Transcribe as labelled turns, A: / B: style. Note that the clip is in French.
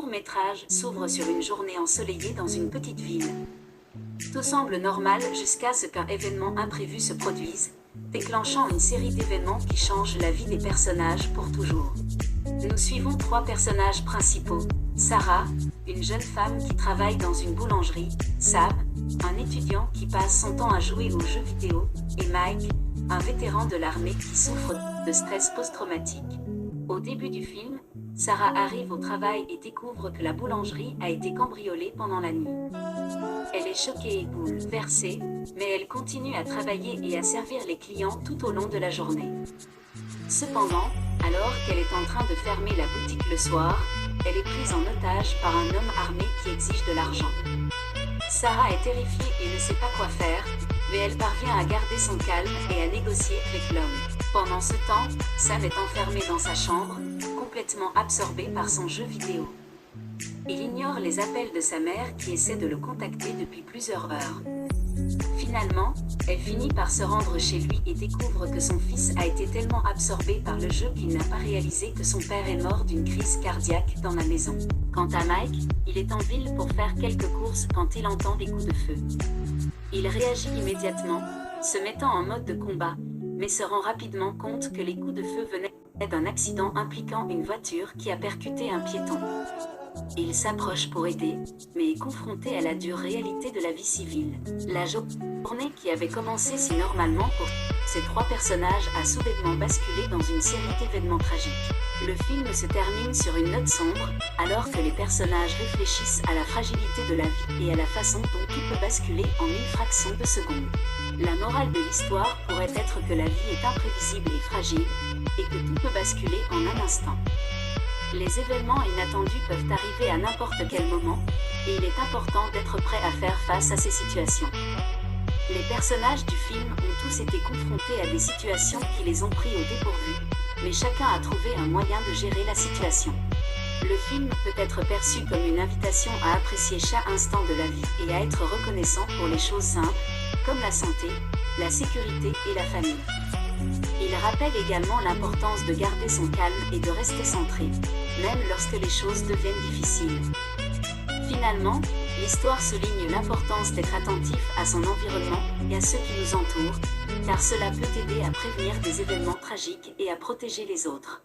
A: court-métrage s'ouvre sur une journée ensoleillée dans une petite ville. Tout semble normal jusqu'à ce qu'un événement imprévu se produise, déclenchant une série d'événements qui changent la vie des personnages pour toujours. Nous suivons trois personnages principaux. Sarah, une jeune femme qui travaille dans une boulangerie, Sam, un étudiant qui passe son temps à jouer aux jeux vidéo, et Mike, un vétéran de l'armée qui souffre de stress post-traumatique. Au début du film, Sarah arrive au travail et découvre que la boulangerie a été cambriolée pendant la nuit. Elle est choquée et bouleversée, mais elle continue à travailler et à servir les clients tout au long de la journée. Cependant, alors qu'elle est en train de fermer la boutique le soir, elle est prise en otage par un homme armé qui exige de l'argent. Sarah est terrifiée et ne sait pas quoi faire, mais elle parvient à garder son calme et à négocier avec l'homme. Pendant ce temps, Sam est enfermé dans sa chambre, complètement absorbé par son jeu vidéo. Il ignore les appels de sa mère qui essaie de le contacter depuis plusieurs heures. Finalement, elle finit par se rendre chez lui et découvre que son fils a été tellement absorbé par le jeu qu'il n'a pas réalisé que son père est mort d'une crise cardiaque dans la maison. Quant à Mike, il est en ville pour faire quelques courses quand il entend des coups de feu. Il réagit immédiatement, se mettant en mode de combat, mais se rend rapidement compte que les coups de feu venaient d'un accident impliquant une voiture qui a percuté un piéton. Il s'approche pour aider, mais est confronté à la dure réalité de la vie civile. La journée qui avait commencé si normalement pour ces trois personnages a soudainement basculé dans une série d'événements tragiques. Le film se termine sur une note sombre, alors que les personnages réfléchissent à la fragilité de la vie et à la façon dont tout peut basculer en une fraction de seconde. La morale de l'histoire pourrait être que la vie est imprévisible et fragile, et que tout peut basculer en un instant. Les événements inattendus peuvent arriver à n'importe quel moment, et il est important d'être prêt à faire face à ces situations. Les personnages du film ont tous été confrontés à des situations qui les ont pris au dépourvu, mais chacun a trouvé un moyen de gérer la situation. Le film peut être perçu comme une invitation à apprécier chaque instant de la vie et à être reconnaissant pour les choses simples, comme la santé, la sécurité et la famille. Il rappelle également l'importance de garder son calme et de rester centré, même lorsque les choses deviennent difficiles. Finalement, l'histoire souligne l'importance d'être attentif à son environnement et à ceux qui nous entourent, car cela peut aider à prévenir des événements tragiques et à protéger les autres.